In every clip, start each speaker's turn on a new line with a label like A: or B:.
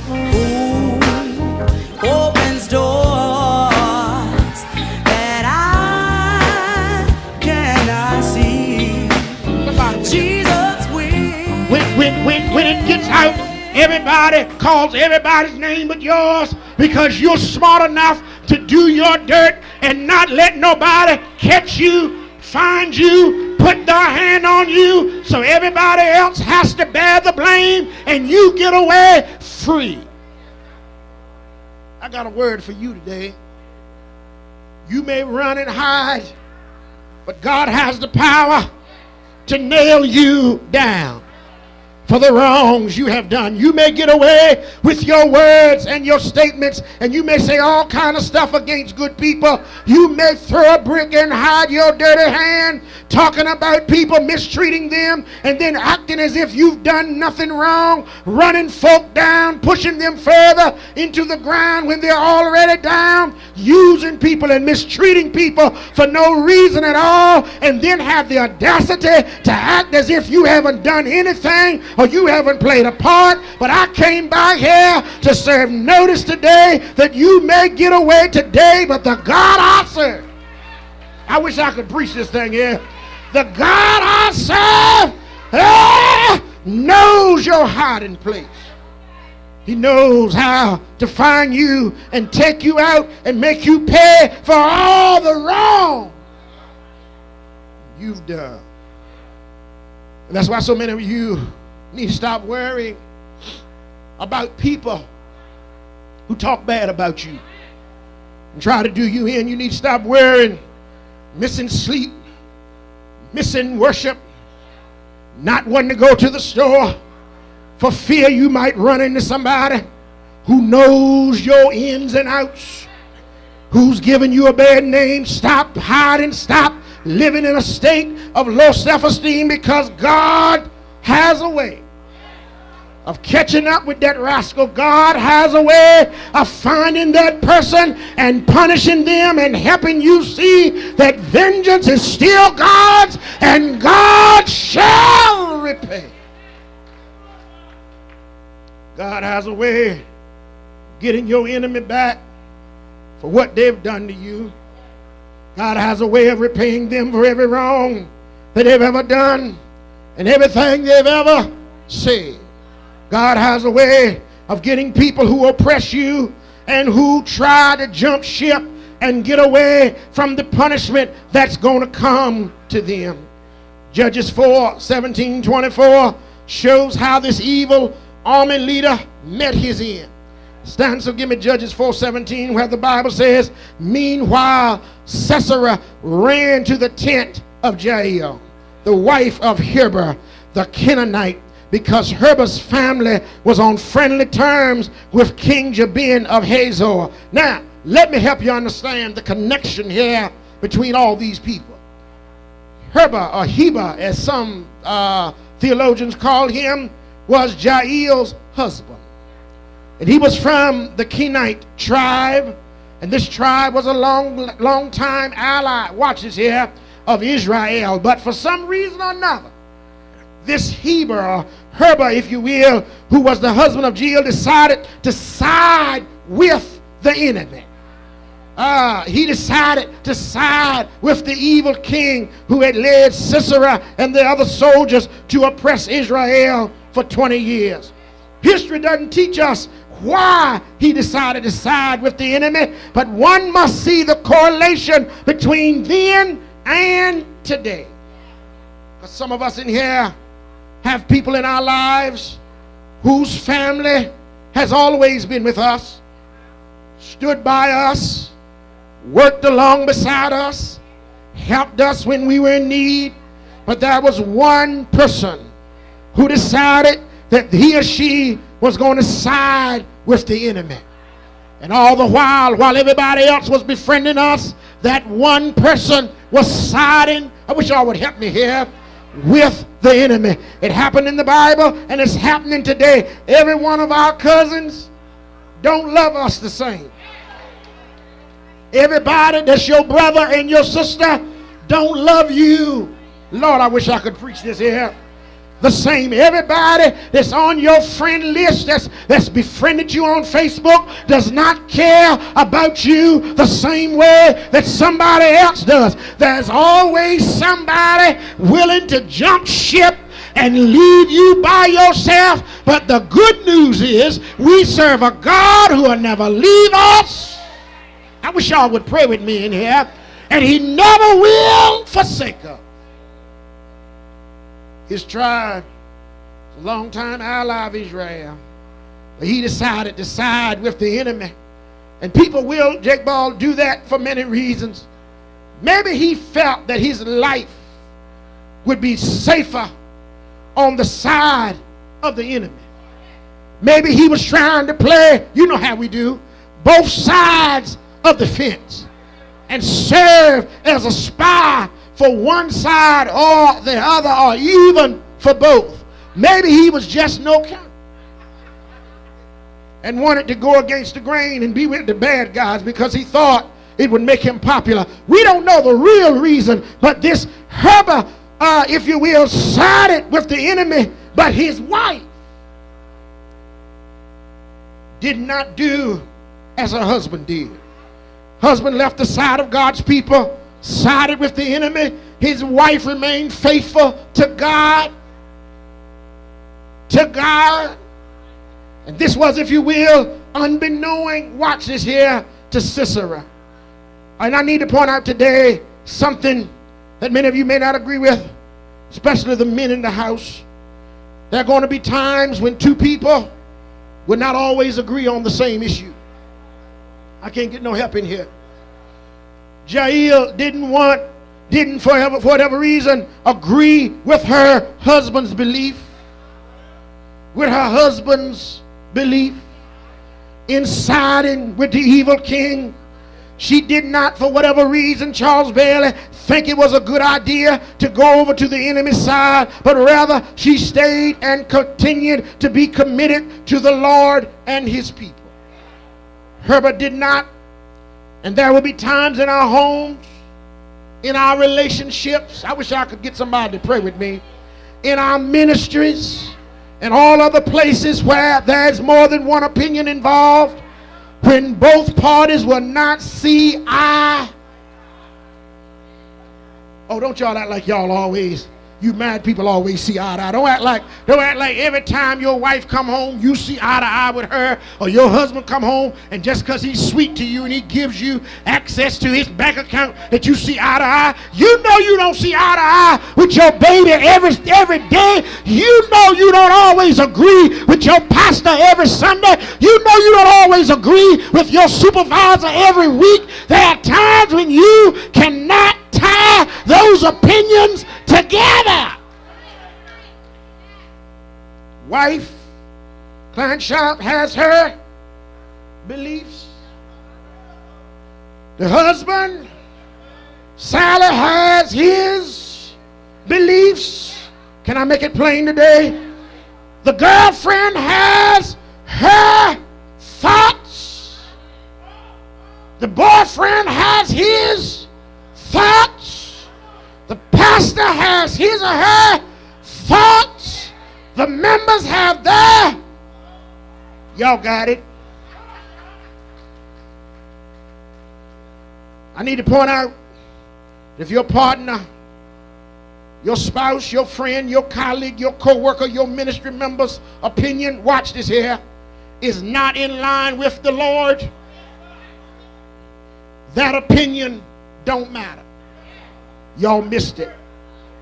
A: Who opens doors that I cannot see? Jesus will.
B: When it gets out, everybody calls everybody's name but yours because you're smart enough to do your dirt and not let nobody catch you, find you, put their hand on you, so everybody else has to bear the blame and you get away free. I got a word for you today. You may run and hide, but God has the power to nail you down for the wrongs you have done. You may get away with your words and your statements, and you may say all kind of stuff against good people. You may throw a brick and hide your dirty hand, talking about people, mistreating them, and then acting as if you've done nothing wrong, running folk down, pushing them further into the ground when they're already down, using people and mistreating people for no reason at all, and then have the audacity to act as if you haven't done anything or you haven't played a part. But I came by here to serve notice today that you may get away today, but the God I serve, I wish I could preach this thing here. The God I serve knows your hiding place. He knows how to find you and take you out and make you pay for all the wrong you've done. And that's why so many of you need to stop worrying about people who talk bad about you and try to do you in. You need to stop worrying, missing sleep, missing worship, not wanting to go to the store for fear you might run into somebody who knows your ins and outs, who's giving you a bad name. Stop hiding, stop living in a state of low self-esteem, because God has a way of catching up with that rascal. God has a way of finding that person and punishing them and helping you see that vengeance is still God's and God shall repay. God has a way of getting your enemy back for what they've done to you. God has a way of repaying them for every wrong that they've ever done and everything they've ever said. God has a way of getting people who oppress you and who try to jump ship and get away from the punishment that's going to come to them. Judges 4:17-24 shows how this evil army leader met his end. Stand, so give me Judges 4:17, where the Bible says, meanwhile Sisera ran to the tent of Jael, the wife of Heber the Canaanite, because Heber's family was on friendly terms with King Jabin of Hazor. Now, let me help you understand the connection here between all these people. Heber, or Heber, as some theologians call him, was Jael's husband. And he was from the Kenite tribe, and this tribe was a long time ally, watch this here, of Israel. But for some reason or another, this Heber, if you will, who was the husband of Jael, decided to side with the enemy. He decided to side with the evil king who had led Sisera and the other soldiers to oppress Israel for 20 years. History doesn't teach us why he decided to side with the enemy, but one must see the correlation between then and today. Because some of us in here have people in our lives whose family has always been with us, stood by us, worked along beside us, helped us when we were in need. But there was one person who decided that he or she was going to side with the enemy. And all the while everybody else was befriending us, that one person was siding, I wish y'all would help me here, with the enemy. It happened in the Bible, and it's happening today. Every one of our cousins don't love us the same. Everybody that's your brother and your sister don't love you. Lord, I wish I could preach this here. the same. Everybody that's on your friend list, that's befriended you on Facebook, does not care about you the same way that somebody else does. There's always somebody willing to jump ship and leave you by yourself. But the good news is we serve a God who will never leave us. I wish y'all would pray with me in here. And he never will forsake us. His tribe, a long-time ally of Israel, but he decided to side with the enemy. And people will, Jake Ball, do that for many reasons. Maybe he felt that his life would be safer on the side of the enemy. Maybe he was trying to play, you know how we do, both sides of the fence and serve as a spy for one side or the other, or even for both. Maybe he was just no count and wanted to go against the grain and be with the bad guys because he thought it would make him popular. We don't know the real reason, but this Heber, if you will, sided with the enemy, but his wife did not do as her husband did. Husband left the side of God's people, sided with the enemy. His wife remained faithful to God. To God. And this was, if you will, unbeknown, watch this here, to Sisera. And I need to point out today something that many of you may not agree with, especially the men in the house. There are going to be times when two people will not always agree on the same issue. I can't get no help in here. Jael didn't for whatever reason agree with her husband's belief. With her husband's belief in siding with the evil king. She did not, for whatever reason, Charles Bailey, think it was a good idea to go over to the enemy's side, but rather she stayed and continued to be committed to the Lord and his people. Herbert did not. And there will be times in our homes, in our relationships, I wish I could get somebody to pray with me, in our ministries, and all other places where there's more than one opinion involved, when both parties will not see eye. Oh, don't y'all act like y'all always, you mad people always see eye to eye. Don't act like every time your wife come home, you see eye to eye with her, or your husband come home, and just because he's sweet to you and he gives you access to his bank account, that you see eye to eye. You know you don't see eye to eye with your baby every day. You know you don't always agree with your pastor every Sunday. You know you don't always agree with your supervisor every week. There are times when you cannot tie those opinions together. Wife, Klein Sharp, has her beliefs. The husband, Sally, has his beliefs. Can I make it plain today? The girlfriend has her thoughts. The boyfriend has his thoughts. The pastor has his or her thoughts. The members have their. Y'all got it. I need to point out, if your partner, your spouse, your friend, your colleague, your co-worker, your ministry member's opinion, watch this here, is not in line with the Lord, that opinion don't matter. Y'all missed it.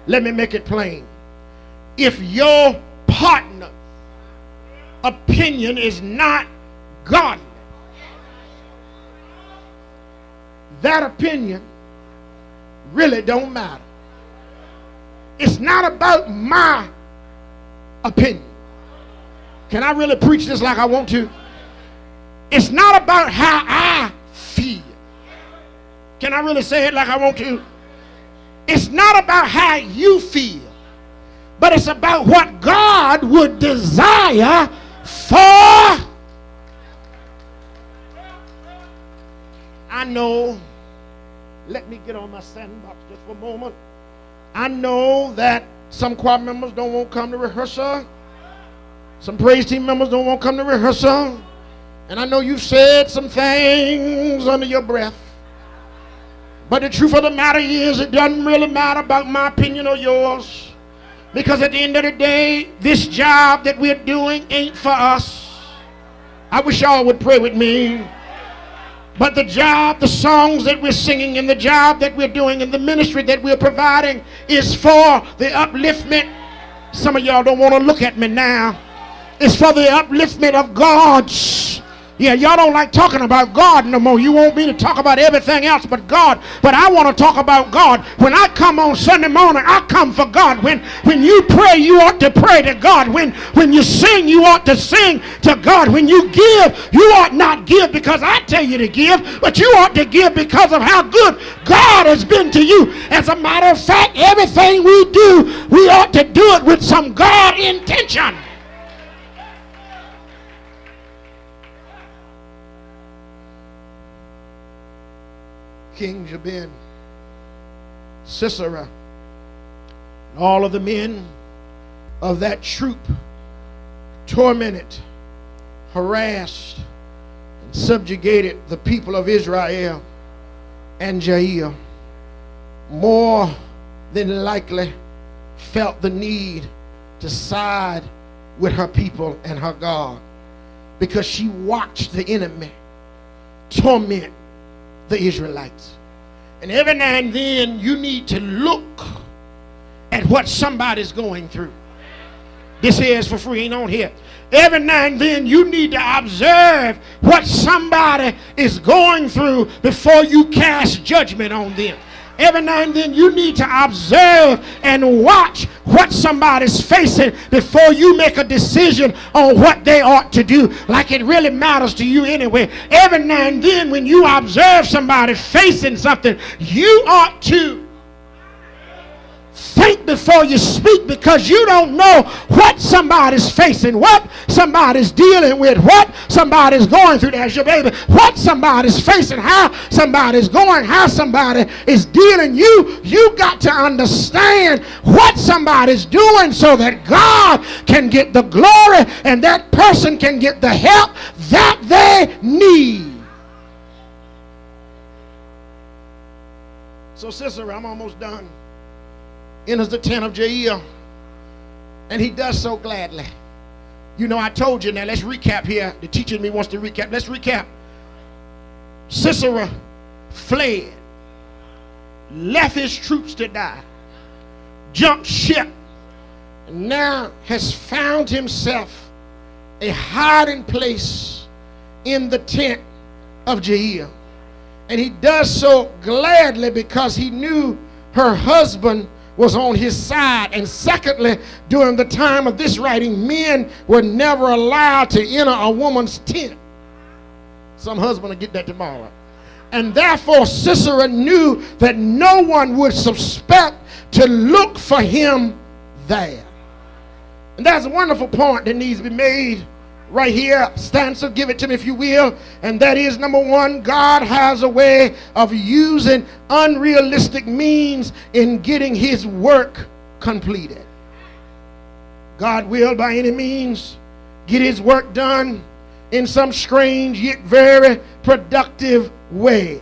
B: Let me make it plain. If your partner's opinion is not godly, that opinion really don't matter. It's not about my opinion. Can I really preach this like I want to? It's not about how I feel. Can I really say it like I want to? It's not about how you feel, but it's about what God would desire for. I know, let me get on my sandbox just for a moment. I know that Some choir members don't want to come to rehearsal. Some praise team members don't want to come to rehearsal. And I know you've said some things under your breath. But the truth of the matter is, it doesn't really matter about my opinion or yours. Because at the end of the day, this job that we're doing ain't for us. I wish y'all would pray with me. But the job, the songs that we're singing, and the job that we're doing, and the ministry that we're providing is for the upliftment. Some of y'all don't want to look at me now. It's for the upliftment of God's. Yeah, y'all don't like talking about God no more. You want me to talk about everything else but God. But I want to talk about God. When I come on Sunday morning, I come for God. When you pray, you ought to pray to God. When you sing, you ought to sing to God. When you give, you ought not give because I tell you to give, but you ought to give because of how good God has been to you. As a matter of fact, everything we do, we ought to do it with some God intention. King Jabin, Sisera, and all of the men of that troop tormented, harassed, and subjugated the people of Israel and Jair. More than likely felt the need to side with her people and her God because she watched the enemy torment the Israelites. And every now and then you need to look at what somebody's going through. This here is for free, ain't on here. Every now and then you need to observe what somebody is going through before you cast judgment on them. Every now and then you need to observe and watch what somebody's facing before you make a decision on what they ought to do, like it really matters to you anyway. Every now and then when you observe somebody facing something, you ought to think before you speak, because you don't know what somebody's facing, what somebody's dealing with, what somebody's going through. That's your baby. What somebody's facing, how somebody's going, how somebody is dealing. You got to understand what somebody's doing so that God can get the glory and that person can get the help that they need. So Sisera, I'm almost done, enters the tent of Jair, and he does so gladly. You know, I told you. Now let's recap here. The teacher in me wants to recap. Let's recap. Sisera fled, left his troops to die, jumped ship, and now has found himself a hiding place in the tent of Jair. And he does so gladly because he knew her husband was on his side. And secondly, during the time of this writing, men were never allowed to enter a woman's tent. Some husband will get that tomorrow. And therefore Sisera knew that no one would suspect to look for him there. And that's a wonderful point that needs to be made right here. Stanza, give it to me if you will. And that is, number one, God has a way of using unrealistic means in getting his work completed. God will by any means get his work done in some strange yet very productive way.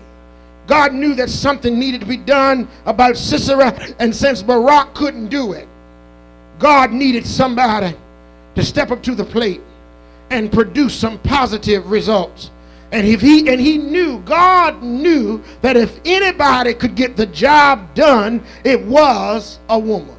B: God knew that something needed to be done about Sisera, and since Barak couldn't do it, God needed somebody to step up to the plate and produce some positive results. And God knew that if anybody could get the job done, it was a woman.